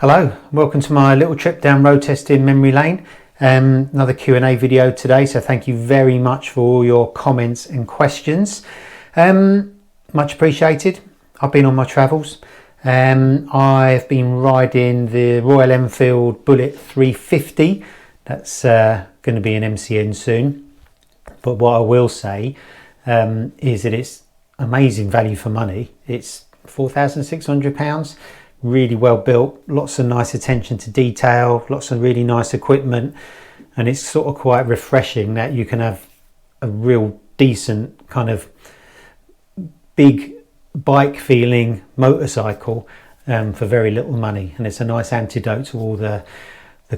Hello, welcome to my little trip down road testing memory lane. Another Q&A video today, so thank you very much for all your comments and questions. Much appreciated. I've been on my travels. I've been riding the Royal Enfield Bullet 350. That's going to be an MCN soon. But what I will say is that it's amazing value for money. It's £4,600. Really well built, lots of nice attention to detail, lots of really nice equipment, and it's sort of quite refreshing that you can have a real decent kind of big bike feeling motorcycle for very little money. And it's a nice antidote to all the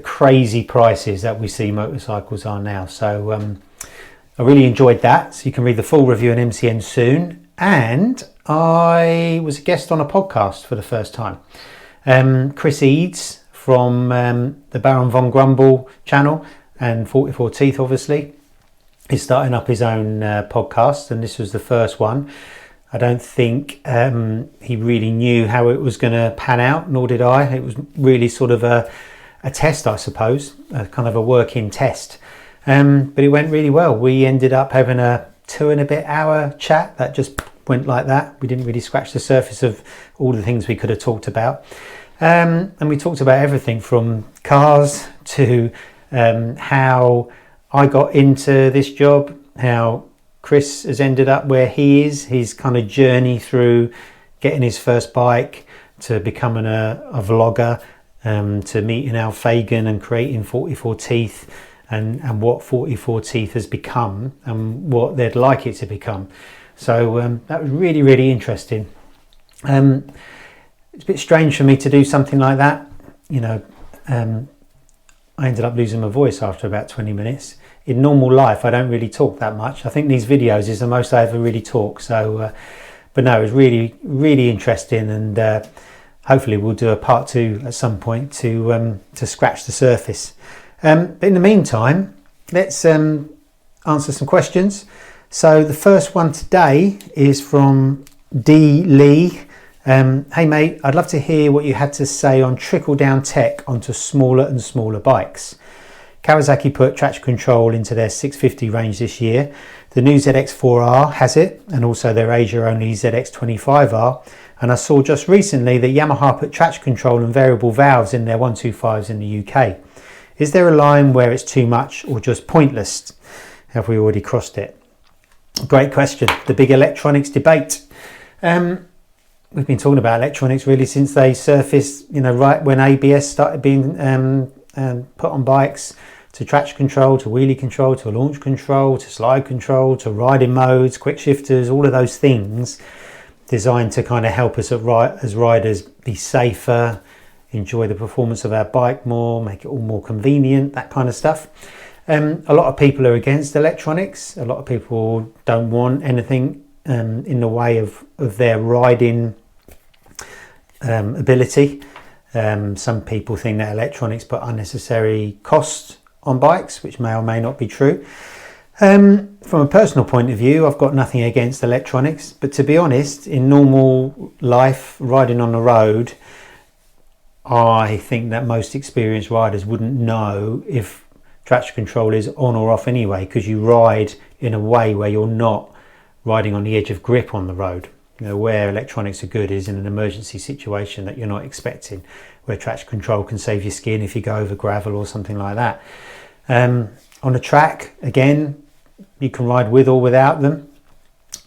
crazy prices that we see motorcycles are now. So I really enjoyed that. So you can read the full review on MCN soon. And I was a guest on a podcast for the first time. Chris Eads from the Baron von Grumble channel and 44 Teeth obviously is starting up his own podcast, and this was the first one. I don't think he really knew how it was going to pan out, nor did I. It was really sort of a test, I suppose, a kind of a working test. But it went really well. We ended up having a 2.5-hour chat that just went like that. We didn't really scratch the surface of all the things we could have talked about. And we talked about everything from cars to how I got into this job, how Chris has ended up where he is, his kind of journey through getting his first bike to becoming a vlogger, to meeting Al Fagan and creating 44 Teeth, and what 44 Teeth has become and what they'd like it to become. So that was really, really interesting. It's a bit strange for me to do something like that. You know, I ended up losing my voice after about 20 minutes. In normal life, I don't really talk that much. I think these videos is the most I ever really talk. So, but no, it was really, really interesting, and hopefully we'll do a part 2 at some point to scratch the surface. But in the meantime, let's answer some questions. So the first one today is from D. Lee. Hey mate, I'd love to hear what you had to say on trickle down tech onto smaller and smaller bikes. Kawasaki put traction control into their 650 range this year. The new ZX4R has it, and also their Asia only ZX25R. And I saw just recently that Yamaha put traction control and variable valves in their 125s in the UK. Is there a line where it's too much or just pointless? Have we already crossed it? Great question. The big electronics debate. We've been talking about electronics really since they surfaced, you know, right when ABS started being put on bikes, to traction control, to wheelie control, to launch control, to slide control, to riding modes, quick shifters, all of those things designed to kind of help us as riders be safer, enjoy the performance of our bike more, make it all more convenient, that kind of stuff. A lot of people are against electronics. A lot of people don't want anything in the way of their riding ability. Some people think that electronics put unnecessary costs on bikes, which may or may not be true. From a personal point of view, I've got nothing against electronics, but to be honest, in normal life, riding on the road, I think that most experienced riders wouldn't know if traction control is on or off anyway, because you ride in a way where you're not riding on the edge of grip on the road. You know, where electronics are good is in an emergency situation that you're not expecting, where traction control can save your skin if you go over gravel or something like that. On a track, again, you can ride with or without them.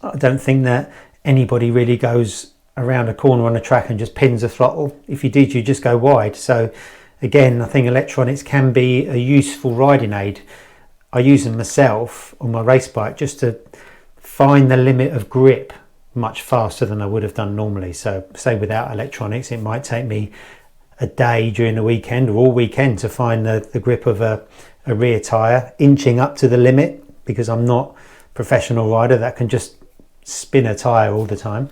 I don't think that anybody really goes around a corner on a track and just pins a throttle. If you did, you just go wide. So again, I think electronics can be a useful riding aid. I use them myself on my race bike just to find the limit of grip much faster than I would have done normally. So say without electronics, it might take me a day during the weekend or all weekend to find the grip of a rear tyre, inching up to the limit, because I'm not a professional rider that can just spin a tyre all the time.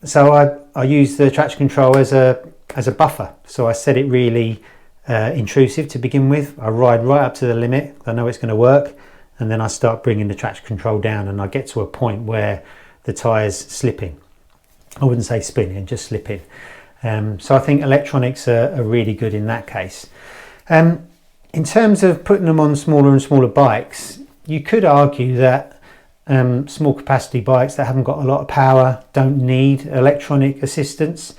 So I use the traction control as a buffer. So I set it really intrusive to begin with. I ride right up to the limit. I know it's going to work, and then I start bringing the traction control down, and I get to a point where the tyre's slipping. I wouldn't say spinning, just slipping. So I think electronics are really good in that case. In terms of putting them on smaller and smaller bikes, you could argue that small capacity bikes that haven't got a lot of power don't need electronic assistance.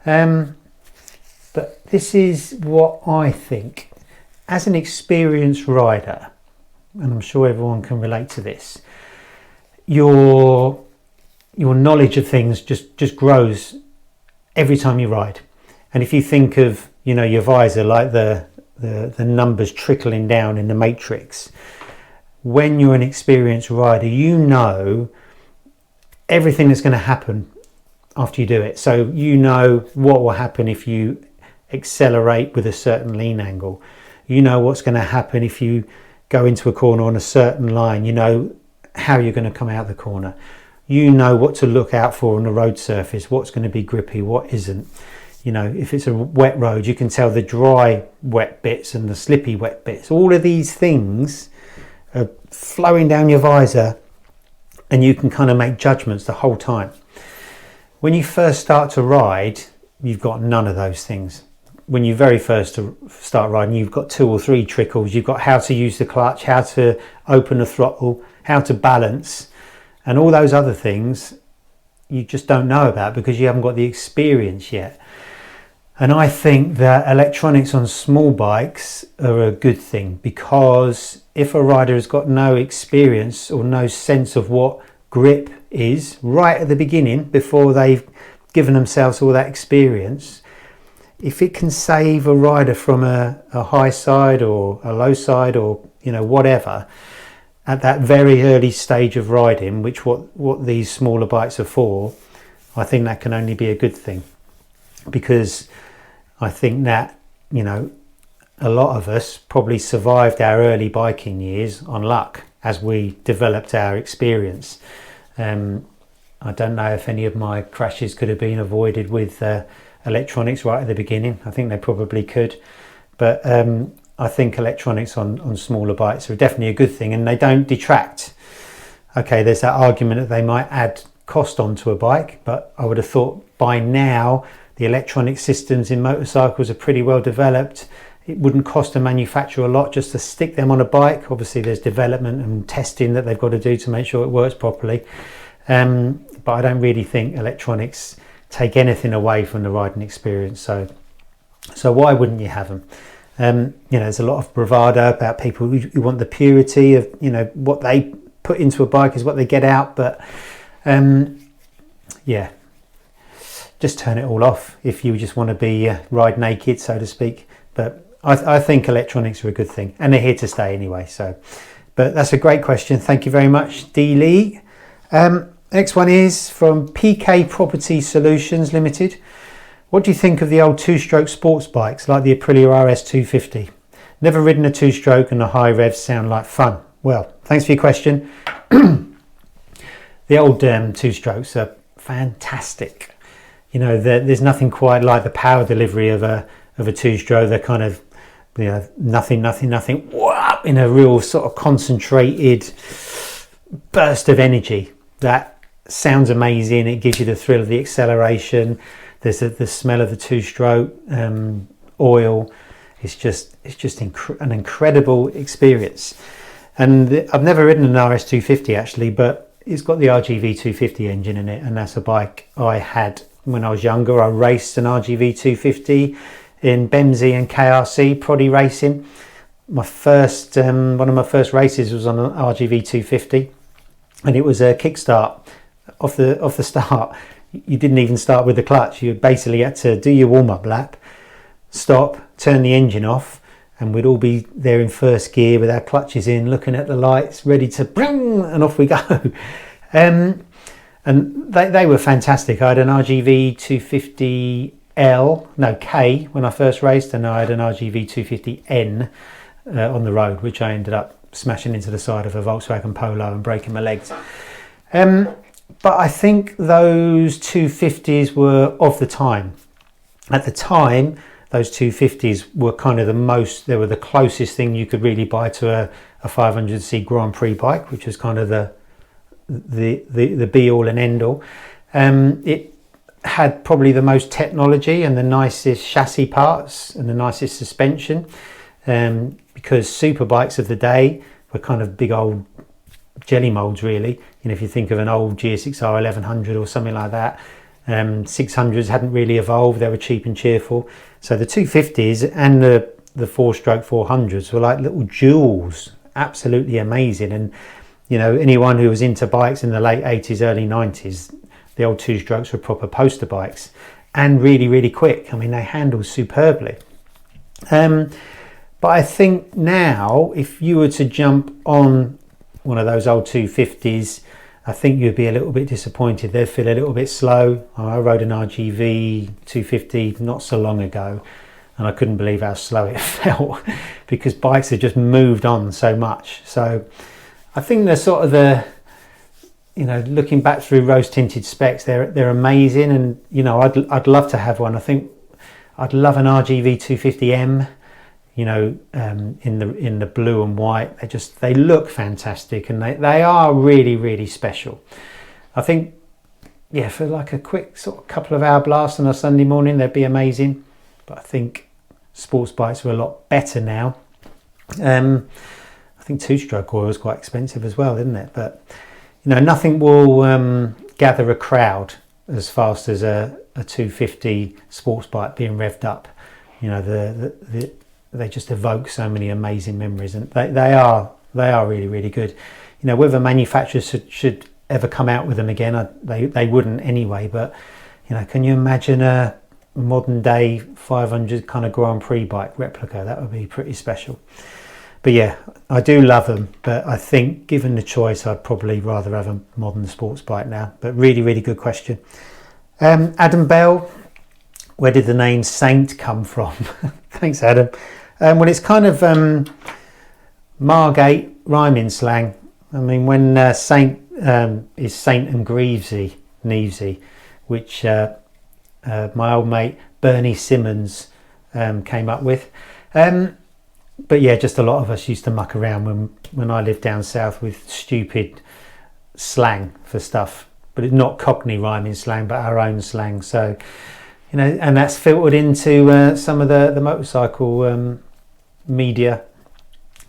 But this is what I think. As an experienced rider, and I'm sure everyone can relate to this, your knowledge of things just grows every time you ride. And if you think of, your visor like the numbers trickling down in the matrix, when you're an experienced rider, you know everything that's going to happen after you do it. So you know what will happen if you accelerate with a certain lean angle. You know what's going to happen if you go into a corner on a certain line. You know how you're going to come out the corner. You know what to look out for on the road surface, what's going to be grippy, what isn't. If it's a wet road, you can tell the dry wet bits and the slippy wet bits. All of these things are flowing down your visor, and you can kind of make judgments the whole time. When you first start to ride, you've got none of those things. When you very first start riding, you've got 2 or 3 trickles. You've got how to use the clutch, how to open the throttle, how to balance, and all those other things you just don't know about because you haven't got the experience yet. And I think that electronics on small bikes are a good thing, because if a rider has got no experience or no sense of what grip is right at the beginning, before they've given themselves all that experience, if it can save a rider from a high side or a low side or whatever at that very early stage of riding, which what these smaller bikes are for, I think that can only be a good thing. Because I think that a lot of us probably survived our early biking years on luck as we developed our experience. I don't know if any of my crashes could have been avoided with electronics right at the beginning. I think they probably could, but I think electronics on smaller bikes are definitely a good thing, and they don't detract. Okay, there's that argument that they might add cost onto a bike, but I would have thought by now the electronic systems in motorcycles are pretty well developed. It wouldn't cost a manufacturer a lot just to stick them on a bike. Obviously there's development and testing that they've got to do to make sure it works properly, but I don't really think electronics take anything away from the riding experience, so why wouldn't you have them? There's a lot of bravado about people who want the purity of what they put into a bike is what they get out, but just turn it all off if you just want to be ride naked, so to speak. But I think electronics are a good thing, and they're here to stay anyway. But that's a great question. Thank you very much, D. Lee. Next one is from PK Property Solutions Limited. What do you think of the old 2-stroke sports bikes like the Aprilia RS 250? Never ridden a 2-stroke, and the high revs sound like fun. Well, thanks for your question. The old 2-strokes are fantastic. There's nothing quite like the power delivery of a 2-stroke. They're kind of nothing in a real sort of concentrated burst of energy that sounds amazing. It gives you the thrill of the acceleration. There's the smell of the 2-stroke oil. It's just an incredible experience. And I've never ridden an RS 250 actually, but it's got the RGV 250 engine in it, and that's a bike I had when I was younger. I raced an RGV 250 in Bemsey and KRC Proddy racing. One of my first races was on an RGV 250, and it was a kickstart off the start. You didn't even start with the clutch. You basically had to do your warm-up lap, stop, turn the engine off, and we'd all be there in first gear with our clutches in, looking at the lights, ready to bring, and off we go. And they were fantastic. I had an RGV 250K when I first raced, and I had an RGV 250N on the road, which I ended up smashing into the side of a Volkswagen Polo and breaking my legs. But I think those 250s were of the time. At the time, those 250s were kind of they were the closest thing you could really buy to a 500c Grand Prix bike, which was kind of the be all and end all. It had probably the most technology and the nicest chassis parts and the nicest suspension, because super bikes of the day were kind of big old jelly molds, really. You know, if you think of an old GSX-R 1100 or something like that, 600s hadn't really evolved. They were cheap and cheerful. So the 250s and the 4-stroke 400s were like little jewels, absolutely amazing. And you know, anyone who was into bikes in the late 80s, early 90s, the old 2-strokes were proper poster bikes, and really, really quick. I mean, they handle superbly. But I think now, if you were to jump on one of those old 250s, I think you'd be a little bit disappointed. They'd feel a little bit slow. I rode an RGV 250 not so long ago, and I couldn't believe how slow it felt because bikes have just moved on so much. So I think they're sort of you know, looking back through rose tinted specs, they're amazing. And you know, I'd love to have one. I think I'd love an RGV 250M, you know, in the blue and white. They look fantastic, and they are really, really special. I think, yeah, for like a quick sort of couple of hour blast on a Sunday morning, they'd be amazing. But I think sports bikes are a lot better now. I think 2-stroke oil is quite expensive as well, isn't it? But you know, nothing will gather a crowd as fast as a 250 sports bike being revved up. You know, they just evoke so many amazing memories, and they are really, really good. You know, whether manufacturers should ever come out with them again, they wouldn't anyway. But you know, can you imagine a modern day 500 kind of Grand Prix bike replica? That would be pretty special. But yeah, I do love them, but I think given the choice, I'd probably rather have a modern sports bike now. But really, really good question. Adam Bell, where did the name Saint come from? Thanks, Adam. Well, it's kind of Margate rhyming slang. I mean, when Saint is Saint and Greavsie, which my old mate Bernie Simmons came up with. But yeah, just a lot of us used to muck around when I lived down south with stupid slang for stuff, but it's not Cockney rhyming slang, but our own slang. So, you know, and that's filtered into some of the motorcycle media,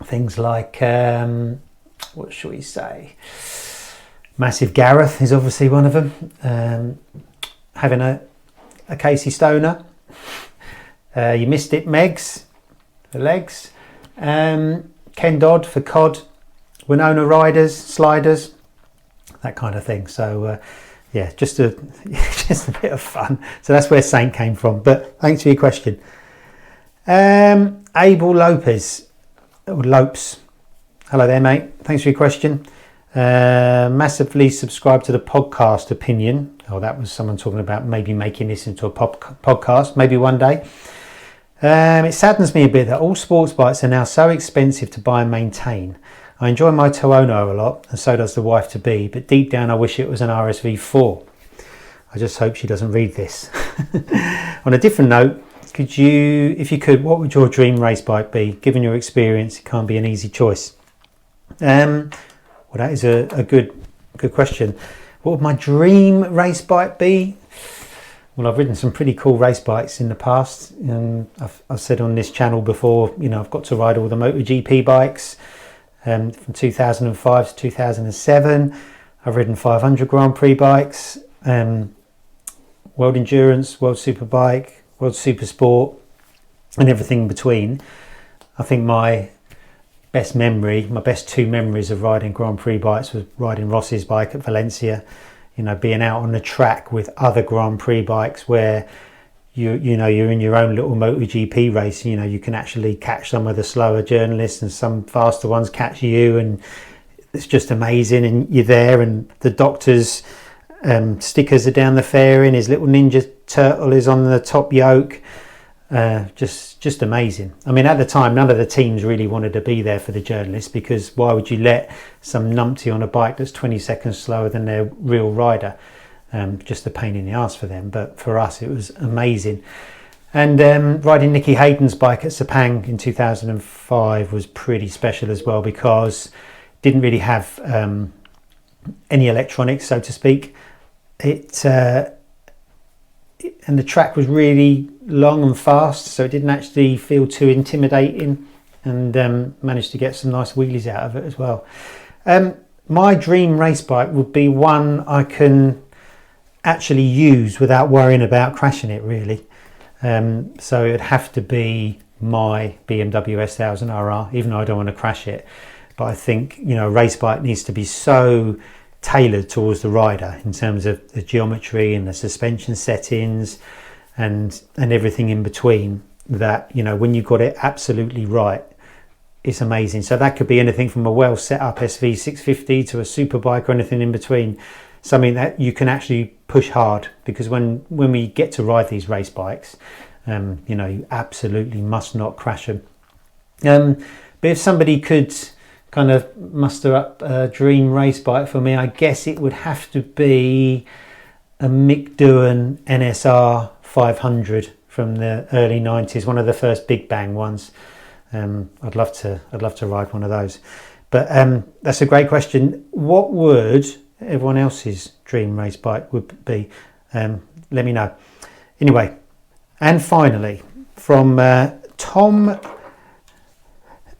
things like what should we say? Massive Gareth is obviously one of them. Having a Casey Stoner. You missed it, Megs for legs. Ken Dodd for cod. Winona Riders, sliders, that kind of thing. So yeah, just a bit of fun. So that's where Saint came from. But thanks for your question. Abel Lopez, or Lopes. Hello there, mate. Thanks for your question. Massively subscribe to the podcast opinion. Oh, that was someone talking about maybe making this into a podcast, maybe one day. It saddens me a bit that all sports bikes are now so expensive to buy and maintain. I enjoy my Tuono a lot, and so does the wife-to-be, but deep down I wish it was an RSV4. I just hope she doesn't read this. On a different note, if you could, what would your dream race bike be? Given your experience, it can't be an easy choice. Well, that is a good question. What would my dream race bike be? Well, I've ridden some pretty cool race bikes in the past. I've said on this channel before, you know, I've got to ride all the MotoGP bikes from 2005 to 2007. I've ridden 500 Grand Prix bikes, World Endurance, World Superbike, World Supersport, and everything in between. I think my best two memories of riding Grand Prix bikes was riding Ross's bike at Valencia. You know, being out on the track with other Grand Prix bikes where you're in your own little MotoGP race. You know, you can actually catch some of the slower journalists and some faster ones catch you, and it's just amazing. And you're there, and the doctor's stickers are down the fairing. His little Ninja Turtle is on the top yoke. Just amazing. I mean, at the time, none of the teams really wanted to be there for the journalists, because why would you let some numpty on a bike that's 20 seconds slower than their real rider? Just a pain in the ass for them. But for us, it was amazing. And riding Nicky Hayden's bike at Sepang in 2005 was pretty special as well, because it didn't really have any electronics, so to speak. the track was really long and fast, so it didn't actually feel too intimidating, and managed to get some nice wheelies out of it as well. My dream race bike would be one I can actually use without worrying about crashing it, really. So it'd have to be my BMW S1000RR, even though I don't want to crash it. But I think, you know, a race bike needs to be so tailored towards the rider in terms of the geometry and the suspension settings and everything in between, that, you know, when you got it absolutely right, it's amazing. So that could be anything from a well set up SV650 to a super bike or anything in between, something that you can actually push hard, because when we get to ride these race bikes, you know, you absolutely must not crash them. But if somebody could kind of muster up a dream race bike for me, I guess it would have to be a Mick Doohan NSR 500 from the early 90s, one of the first Big Bang ones. I'd love to ride one of those. But that's a great question. What would everyone else's dream race bike would be? Let me know. Anyway, and finally, from Tom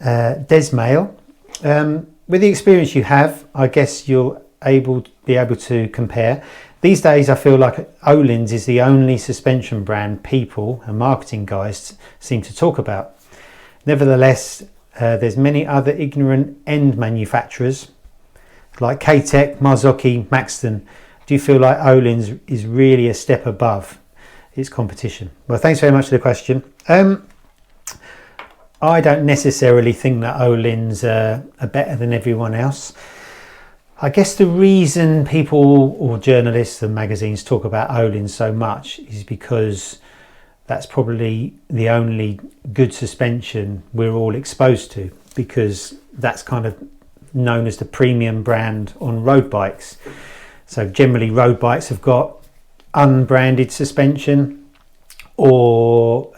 Desmail, with the experience you have, I guess you'll be able to compare. These days, I feel like Öhlins is the only suspension brand people and marketing guys seem to talk about. Nevertheless, there's many other ignorant end manufacturers like K-Tech, Marzocchi, Maxton. Do you feel like Öhlins is really a step above its competition? Well, thanks very much for the question. I don't necessarily think that Öhlins are better than everyone else. I guess the reason people or journalists and magazines talk about Öhlins so much is because that's probably the only good suspension we're all exposed to, because that's kind of known as the premium brand on road bikes. So generally road bikes have got unbranded suspension, or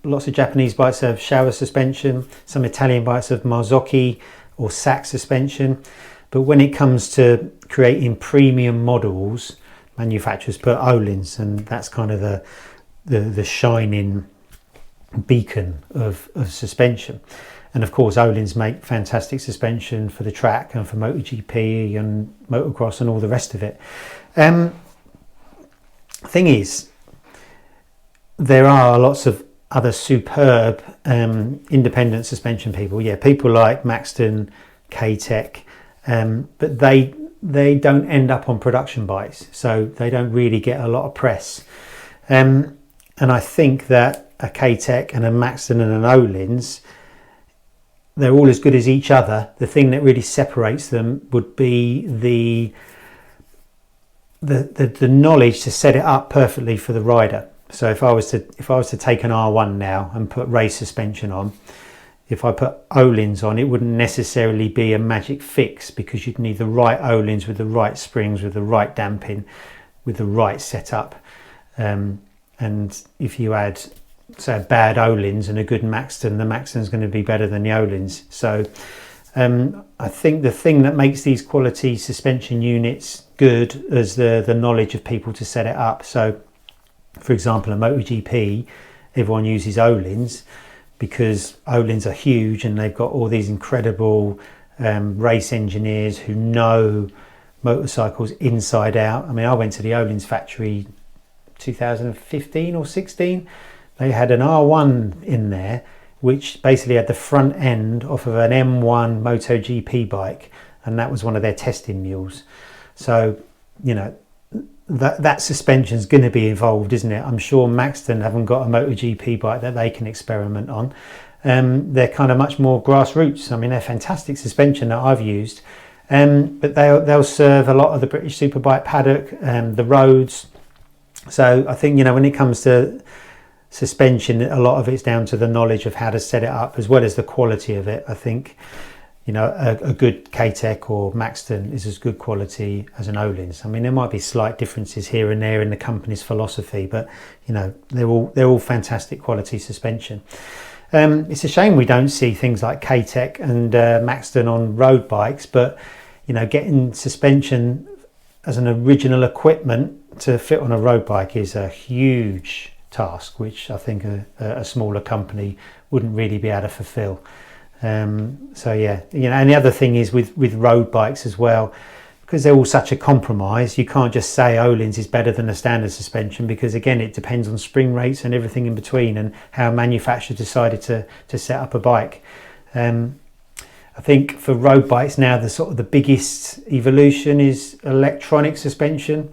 lots of Japanese bikes have shower suspension, some Italian bikes have Marzocchi or SAC suspension. But when it comes to creating premium models, manufacturers put Öhlins, and that's kind of the shining beacon of suspension. And of course, Öhlins make fantastic suspension for the track and for MotoGP and motocross and all the rest of it. Thing is, there are lots of other superb independent suspension people. Yeah, people like Maxton, K-Tech, but they don't end up on production bikes, so they don't really get a lot of press. And I think that a K-Tech and a Maxton and an Öhlins, they're all as good as each other. The thing that really separates them would be the knowledge to set it up perfectly for the rider. So if I was to take an R1 now and put race suspension on, if I put Öhlins on, it wouldn't necessarily be a magic fix, because you'd need the right Öhlins with the right springs, with the right damping, with the right setup. And if you add, say, a bad Öhlins and a good Maxton, the Maxton's going to be better than the Öhlins. So I think the thing that makes these quality suspension units good is the knowledge of people to set it up. So, for example, in MotoGP, everyone uses Öhlins because Öhlins are huge and they've got all these incredible race engineers who know motorcycles inside out. I mean, I went to the Öhlins factory 2015 or 16. They had an R1 in there which basically had the front end off of an M1 MotoGP bike, and that was one of their testing mules. So, you know, that suspension is going to be involved, isn't it? I'm sure Maxton haven't got a MotoGP bike that they can experiment on. They're kind of much more grassroots. I mean, they're fantastic suspension that I've used, but they'll serve a lot of the British Superbike paddock and the roads. So I think, you know, when it comes to suspension, a lot of it's down to the knowledge of how to set it up as well as the quality of it. I think, you know, a good K-Tech or Maxton is as good quality as an Öhlins. I mean, there might be slight differences here and there in the company's philosophy, but, you know, they're all fantastic quality suspension. It's a shame we don't see things like K-Tech and Maxton on road bikes, but, you know, getting suspension as an original equipment to fit on a road bike is a huge task, which I think a smaller company wouldn't really be able to fulfill. So yeah, and the other thing is with road bikes as well, because they're all such a compromise, you can't just say Öhlins is better than a standard suspension, because again it depends on spring rates and everything in between, and how manufacturers decided to set up a bike. I think for road bikes now, the biggest evolution is electronic suspension,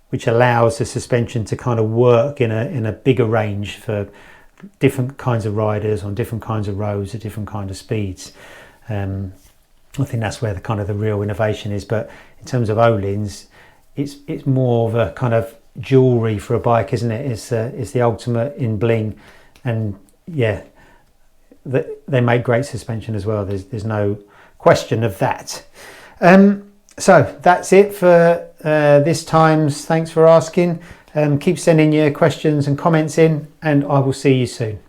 which allows the suspension to kind of work in a bigger range for different kinds of riders on different kinds of roads at different kinds of speeds. I think that's where the real innovation is. But in terms of Öhlins, it's more of a kind of jewelry for a bike, isn't it? It's the ultimate in bling, and yeah, they make great suspension as well. There's no question of that. So that's it for this time's Thanks for Asking. Keep sending your questions and comments in, and I will see you soon.